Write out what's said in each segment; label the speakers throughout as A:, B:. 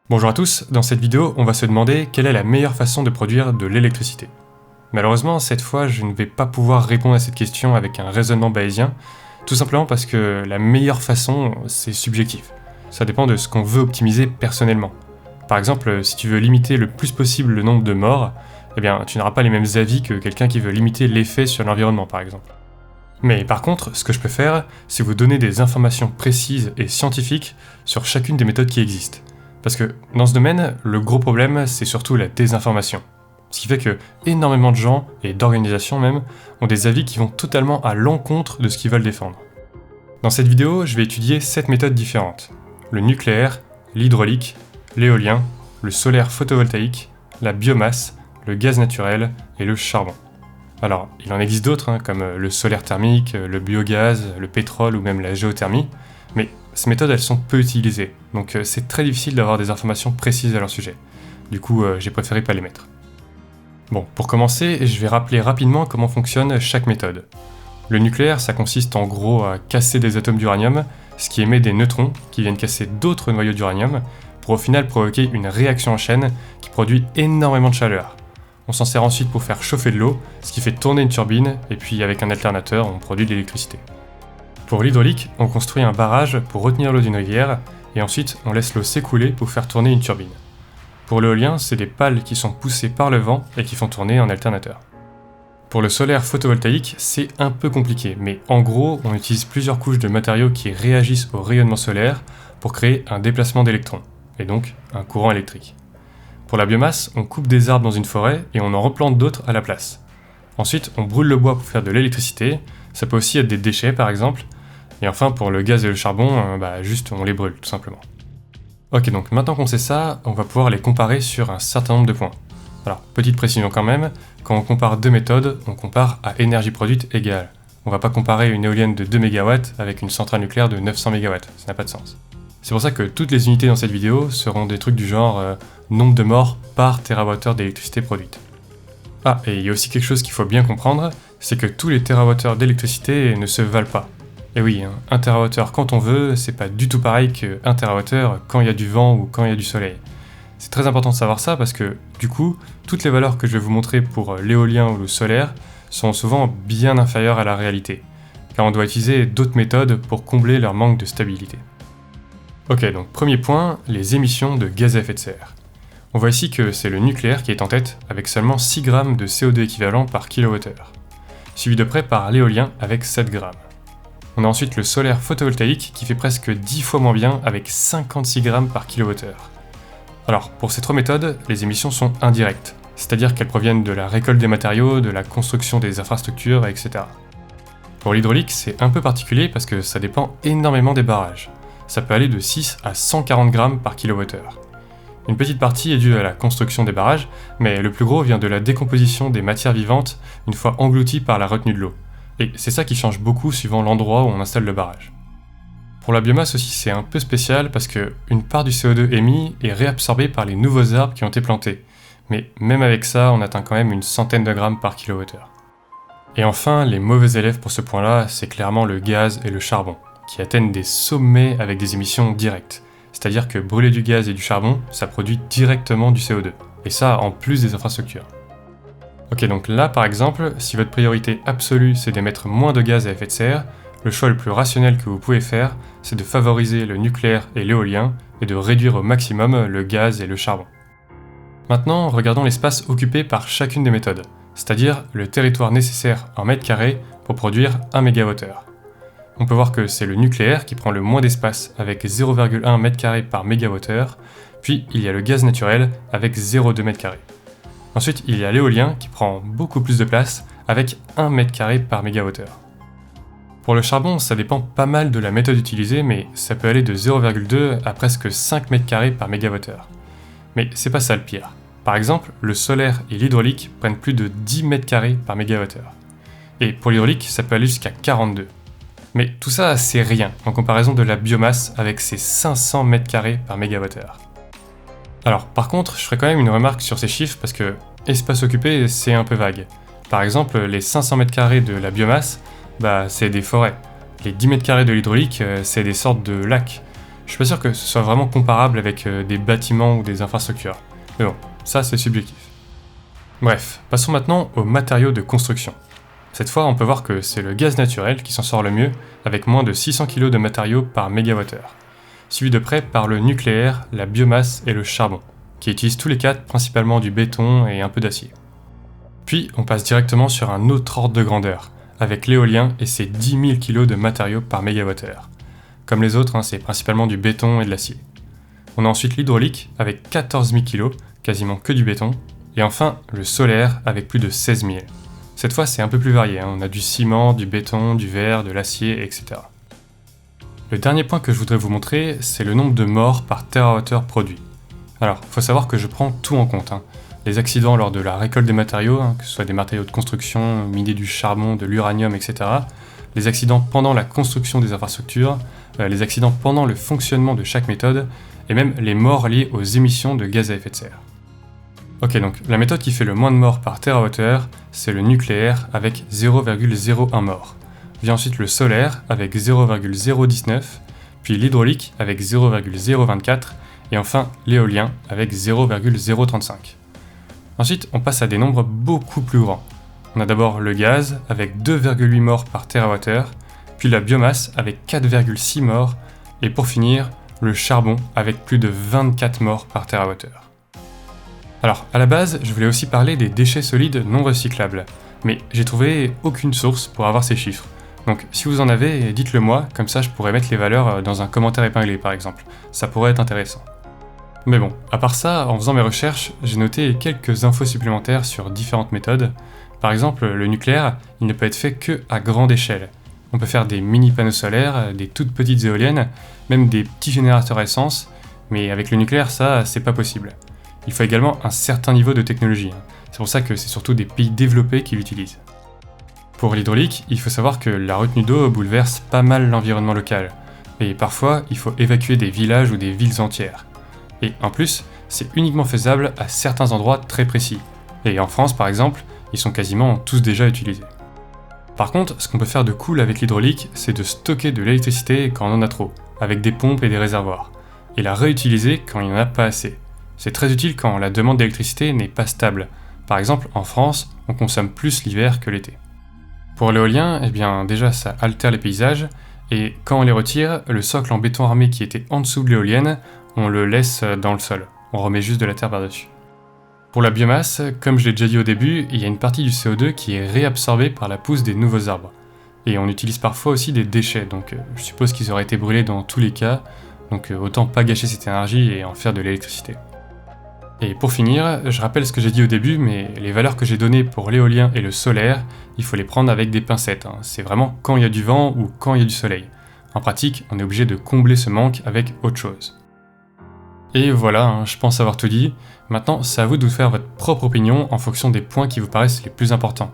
A: Bonjour à tous, dans cette vidéo, on va se demander quelle est la meilleure façon de produire de l'électricité. Malheureusement, cette fois, je ne vais pas pouvoir répondre à cette question avec un raisonnement bayésien, tout simplement parce que la meilleure façon, c'est subjectif. Ça dépend de ce qu'on veut optimiser personnellement. Par exemple, si tu veux limiter le plus possible le nombre de morts, eh bien, tu n'auras pas les mêmes avis que quelqu'un qui veut limiter l'effet sur l'environnement, par exemple. Mais par contre, ce que je peux faire, c'est vous donner des informations précises et scientifiques sur chacune des méthodes qui existent. Parce que dans ce domaine, le gros problème, c'est surtout la désinformation. Ce qui fait que énormément de gens, et d'organisations même, ont des avis qui vont totalement à l'encontre de ce qu'ils veulent défendre. Dans cette vidéo, je vais étudier 7 méthodes différentes. Le nucléaire, l'hydraulique, l'éolien, le solaire photovoltaïque, la biomasse, le gaz naturel et le charbon. Alors, il en existe d'autres, comme le solaire thermique, le biogaz, le pétrole ou même la géothermie, mais ces méthodes, elles sont peu utilisées, donc c'est très difficile d'avoir des informations précises à leur sujet. Du coup, j'ai préféré pas les mettre. Bon, pour commencer, je vais rappeler rapidement comment fonctionne chaque méthode. Le nucléaire, ça consiste en gros à casser des atomes d'uranium, ce qui émet des neutrons qui viennent casser d'autres noyaux d'uranium, pour au final provoquer une réaction en chaîne qui produit énormément de chaleur. On s'en sert ensuite pour faire chauffer de l'eau, ce qui fait tourner une turbine, et puis avec un alternateur, on produit de l'électricité. Pour l'hydraulique, on construit un barrage pour retenir l'eau d'une rivière, et ensuite on laisse l'eau s'écouler pour faire tourner une turbine. Pour l'éolien, c'est des pales qui sont poussées par le vent et qui font tourner un alternateur. Pour le solaire photovoltaïque, c'est un peu compliqué, mais en gros, on utilise plusieurs couches de matériaux qui réagissent au rayonnement solaire pour créer un déplacement d'électrons, et donc un courant électrique. Pour la biomasse, on coupe des arbres dans une forêt et on en replante d'autres à la place. Ensuite, on brûle le bois pour faire de l'électricité, ça peut aussi être des déchets par exemple. Et enfin, pour le gaz et le charbon, juste on les brûle tout simplement. Ok, donc maintenant qu'on sait ça, on va pouvoir les comparer sur un certain nombre de points. Alors, petite précision quand même, quand on compare deux méthodes, on compare à énergie produite égale. On va pas comparer une éolienne de 2 MW avec une centrale nucléaire de 900 MW, ça n'a pas de sens. C'est pour ça que toutes les unités dans cette vidéo seront des trucs du genre nombre de morts par TWh d'électricité produite. Ah, et il y a aussi quelque chose qu'il faut bien comprendre, c'est que tous les TWh d'électricité ne se valent pas. Et oui, 1 TWh quand on veut, c'est pas du tout pareil que 1 TWh quand il y a du vent ou quand il y a du soleil. C'est très important de savoir ça parce que, du coup, toutes les valeurs que je vais vous montrer pour l'éolien ou le solaire sont souvent bien inférieures à la réalité, car on doit utiliser d'autres méthodes pour combler leur manque de stabilité. Ok, donc premier point, les émissions de gaz à effet de serre. On voit ici que c'est le nucléaire qui est en tête avec seulement 6 grammes de CO2 équivalent par kWh, suivi de près par l'éolien avec 7 grammes. On a ensuite le solaire photovoltaïque qui fait presque 10 fois moins bien avec 56 grammes par kWh. Alors, pour ces trois méthodes, les émissions sont indirectes, c'est-à-dire qu'elles proviennent de la récolte des matériaux, de la construction des infrastructures, etc. Pour l'hydraulique, c'est un peu particulier parce que ça dépend énormément des barrages. Ça peut aller de 6 à 140 grammes par kWh. Une petite partie est due à la construction des barrages, mais le plus gros vient de la décomposition des matières vivantes une fois englouties par la retenue de l'eau. Et c'est ça qui change beaucoup suivant l'endroit où on installe le barrage. Pour la biomasse aussi, c'est un peu spécial parce qu'une part du CO2 émis est réabsorbée par les nouveaux arbres qui ont été plantés. Mais même avec ça, on atteint quand même une centaine de grammes par kWh. Et enfin, les mauvais élèves pour ce point-là, c'est clairement le gaz et le charbon, qui atteignent des sommets avec des émissions directes. C'est-à-dire que brûler du gaz et du charbon, ça produit directement du CO2. Et ça, en plus des infrastructures. Ok, donc là par exemple, si votre priorité absolue c'est d'émettre moins de gaz à effet de serre, le choix le plus rationnel que vous pouvez faire, c'est de favoriser le nucléaire et l'éolien et de réduire au maximum le gaz et le charbon. Maintenant, regardons l'espace occupé par chacune des méthodes, c'est-à-dire le territoire nécessaire en mètres carrés pour produire 1 MWh. On peut voir que c'est le nucléaire qui prend le moins d'espace avec 0,1 m² par MWh, puis il y a le gaz naturel avec 0,2 m². Ensuite, il y a l'éolien qui prend beaucoup plus de place avec 1 m² par MWh. Pour le charbon, ça dépend pas mal de la méthode utilisée, mais ça peut aller de 0,2 à presque 5 m² par MWh. Mais c'est pas ça le pire. Par exemple, le solaire et l'hydraulique prennent plus de 10 m² par MWh. Et pour l'hydraulique, ça peut aller jusqu'à 42. Mais tout ça, c'est rien en comparaison de la biomasse avec ses 500 m² par MWh. Alors, par contre, je ferai quand même une remarque sur ces chiffres parce que espace occupé, c'est un peu vague. Par exemple, les 500 m² de la biomasse, c'est des forêts. Les 10 m² de l'hydraulique, c'est des sortes de lacs. Je suis pas sûr que ce soit vraiment comparable avec des bâtiments ou des infrastructures. Mais bon, ça c'est subjectif. Bref, passons maintenant aux matériaux de construction. Cette fois, on peut voir que c'est le gaz naturel qui s'en sort le mieux, avec moins de 600 kg de matériaux par mégawattheure, suivi de près par le nucléaire, la biomasse et le charbon, qui utilisent tous les quatre principalement du béton et un peu d'acier. Puis, on passe directement sur un autre ordre de grandeur, avec l'éolien et ses 10 000 kg de matériaux par mégawattheure. Comme les autres, c'est principalement du béton et de l'acier. On a ensuite l'hydraulique, avec 14 000 kg, quasiment que du béton, et enfin le solaire, avec plus de 16 000. Cette fois, c'est un peu plus varié, on a du ciment, du béton, du verre, de l'acier, etc. Le dernier point que je voudrais vous montrer, c'est le nombre de morts par térawattheure produit. Alors, il faut savoir que je prends tout en compte. Les accidents lors de la récolte des matériaux, que ce soit des matériaux de construction, miner du charbon, de l'uranium, etc. Les accidents pendant la construction des infrastructures, les accidents pendant le fonctionnement de chaque méthode, et même les morts liées aux émissions de gaz à effet de serre. Ok, donc la méthode qui fait le moins de morts par térawattheure, c'est le nucléaire avec 0,01 morts. Vient ensuite le solaire avec 0,019, puis l'hydraulique avec 0,024, et enfin l'éolien avec 0,035. Ensuite, on passe à des nombres beaucoup plus grands. On a d'abord le gaz avec 2,8 morts par térawattheure, puis la biomasse avec 4,6 morts, et pour finir, le charbon avec plus de 24 morts par térawattheure. Alors, à la base, je voulais aussi parler des déchets solides non recyclables, mais j'ai trouvé aucune source pour avoir ces chiffres. Donc, si vous en avez, dites-le moi, comme ça je pourrais mettre les valeurs dans un commentaire épinglé par exemple. Ça pourrait être intéressant. Mais bon, à part ça, en faisant mes recherches, j'ai noté quelques infos supplémentaires sur différentes méthodes. Par exemple, le nucléaire, il ne peut être fait que à grande échelle. On peut faire des mini panneaux solaires, des toutes petites éoliennes, même des petits générateurs à essence, mais avec le nucléaire, ça, c'est pas possible. Il faut également un certain niveau de technologie. C'est pour ça que c'est surtout des pays développés qui l'utilisent. Pour l'hydraulique, il faut savoir que la retenue d'eau bouleverse pas mal l'environnement local. Et parfois, il faut évacuer des villages ou des villes entières. Et en plus, c'est uniquement faisable à certains endroits très précis. Et en France, par exemple, ils sont quasiment tous déjà utilisés. Par contre, ce qu'on peut faire de cool avec l'hydraulique, c'est de stocker de l'électricité quand on en a trop, avec des pompes et des réservoirs, et la réutiliser quand il n'y en a pas assez. C'est très utile quand la demande d'électricité n'est pas stable. Par exemple, en France, on consomme plus l'hiver que l'été. Pour l'éolien, eh bien déjà ça altère les paysages, et quand on les retire, le socle en béton armé qui était en dessous de l'éolienne, on le laisse dans le sol. On remet juste de la terre par-dessus. Pour la biomasse, comme je l'ai déjà dit au début, il y a une partie du CO2 qui est réabsorbée par la pousse des nouveaux arbres. Et on utilise parfois aussi des déchets, donc je suppose qu'ils auraient été brûlés dans tous les cas, donc autant pas gâcher cette énergie et en faire de l'électricité. Et pour finir, je rappelle ce que j'ai dit au début, mais les valeurs que j'ai données pour l'éolien et le solaire, il faut les prendre avec des pincettes. C'est vraiment quand il y a du vent ou quand il y a du soleil. En pratique, on est obligé de combler ce manque avec autre chose. Et voilà, je pense avoir tout dit. Maintenant, c'est à vous de vous faire votre propre opinion en fonction des points qui vous paraissent les plus importants.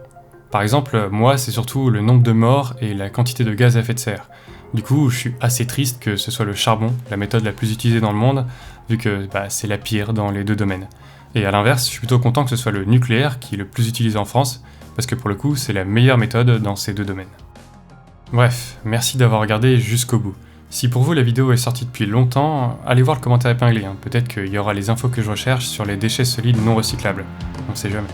A: Par exemple, moi, c'est surtout le nombre de morts et la quantité de gaz à effet de serre. Du coup, je suis assez triste que ce soit le charbon, la méthode la plus utilisée dans le monde, vu que c'est la pire dans les deux domaines. Et à l'inverse, je suis plutôt content que ce soit le nucléaire qui est le plus utilisé en France, parce que pour le coup, c'est la meilleure méthode dans ces deux domaines. Bref, merci d'avoir regardé jusqu'au bout. Si pour vous la vidéo est sortie depuis longtemps, allez voir le commentaire épinglé, peut-être qu'il y aura les infos que je recherche sur les déchets solides non recyclables, on sait jamais.